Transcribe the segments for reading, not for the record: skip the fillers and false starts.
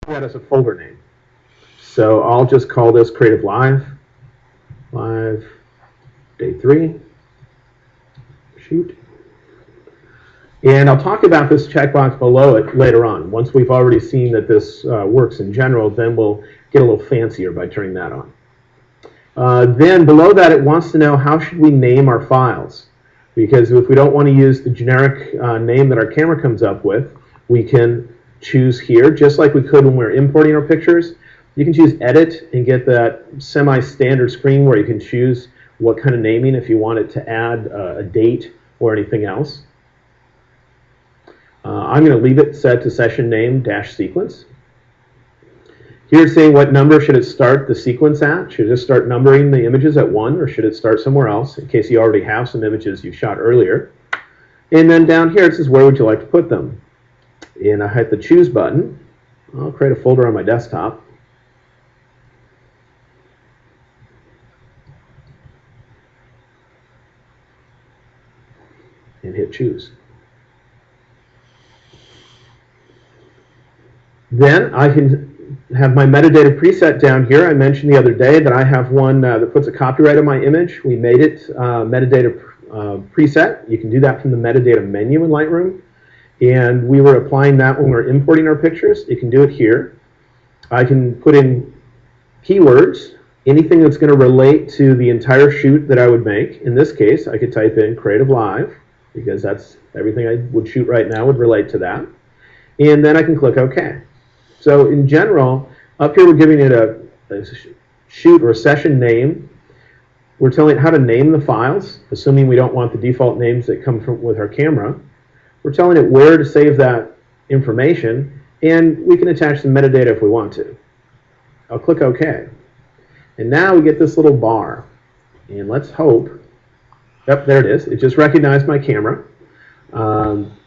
that as a folder name. So I'll just call this Creative Live, Live Day 3, shoot. And I'll talk about this checkbox below it later on. Once we've already seen that this works in general, then we'll get a little fancier by turning that on. Then below that, it wants to know how should we name our files. Because if we don't want to use the generic name that our camera comes up with, we can choose here, just like we could when we were importing our pictures. You can choose Edit and get that semi-standard screen where you can choose what kind of naming if you want it to add a date or anything else. I'm going to leave it set to session name -sequence. Here it's saying what number should it start the sequence at. Should it just start numbering the images at 1, or should it start somewhere else in case you already have some images you shot earlier. And then down here it says where would you like to put them. And I hit the choose button. I'll create a folder on my desktop. And hit choose. Then I can have my metadata preset down here. I mentioned the other day that I have one that puts a copyright on my image. We made it metadata preset. You can do that from the metadata menu in Lightroom. And we were applying that when we were importing our pictures. You can do it here. I can put in keywords, anything that's going to relate to the entire shoot that I would make. In this case, I could type in Creative Live, because that's everything I would shoot right now would relate to that. And then I can click OK. So in general, up here we're giving it a shoot or a session name. We're telling it how to name the files, assuming we don't want the default names that come from with our camera. We're telling it where to save that information, and we can attach some metadata if we want to. I'll click OK. And now we get this little bar. And let's hope, yep, there it is. It just recognized my camera.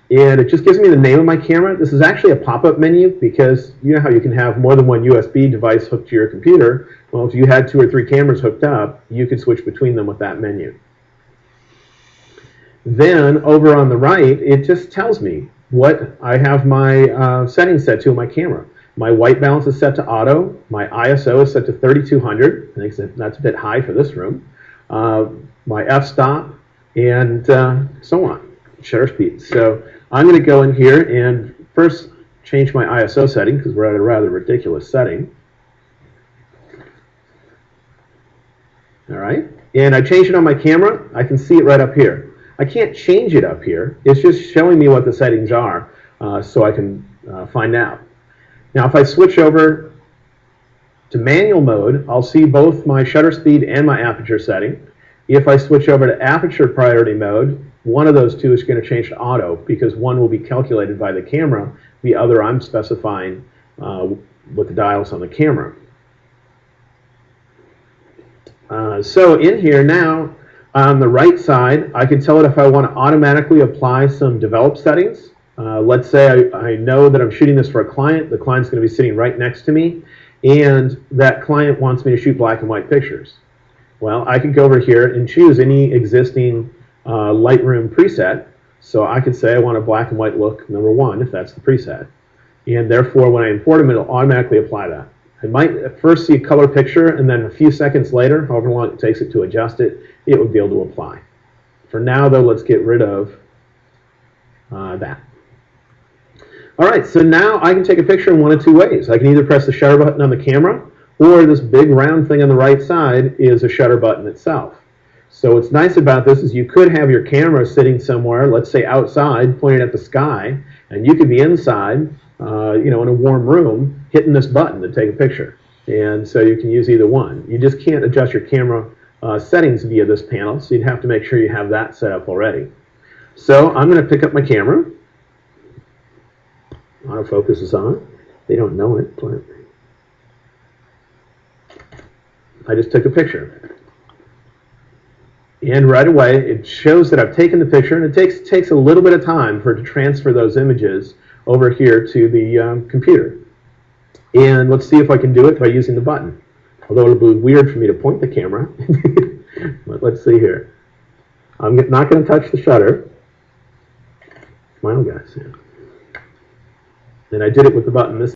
And it just gives me the name of my camera. This is actually a pop-up menu because you know how you can have more than one USB device hooked to your computer. Well, if you had 2 or 3 cameras hooked up, you could switch between them with that menu. Then over on the right, it just tells me what I have my settings set to on my camera. My white balance is set to auto. My ISO is set to 3200. I think that's a bit high for this room. My f-stop, and so on. Shutter speed. So I'm going to go in here and first change my ISO setting because we're at a rather ridiculous setting. All right. And I changed it on my camera. I can see it right up here. I can't change it up here. It's just showing me what the settings are so I can find out. Now, if I switch over to manual mode, I'll see both my shutter speed and my aperture setting. If I switch over to aperture priority mode, one of those two is going to change to auto because one will be calculated by the camera. The other I'm specifying with the dials on the camera. So in here now, on the right side, I can tell it if I want to automatically apply some develop settings. Let's say I know that I'm shooting this for a client. The client's going to be sitting right next to me, and that client wants me to shoot black and white pictures. Well, I can go over here and choose any existing Lightroom preset. So I could say I want a black and white look #1 if that's the preset. And therefore, when I import them, it'll automatically apply that. I might at first see a color picture, and then a few seconds later, however long it takes it to adjust it, it would be able to apply. For now, though, let's get rid of that. All right, so now I can take a picture in one of 2 ways. I can either press the shutter button on the camera, or this big round thing on the right side is a shutter button itself. So what's nice about this is you could have your camera sitting somewhere, let's say outside, pointed at the sky, and you could be inside, you know, in a warm room, hitting this button to take a picture. And so you can use either one. You just can't adjust your camera settings via this panel, so you'd have to make sure you have that set up already. So I'm going to pick up my camera. Autofocus is on. They don't know it, but I just took a picture. And right away, it shows that I've taken the picture, and it takes a little bit of time for it to transfer those images over here to the computer. And let's see if I can do it by using the button. Although it'll be weird for me to point the camera. But let's see here. I'm not going to touch the shutter. Smile, guys. And I did it with the button this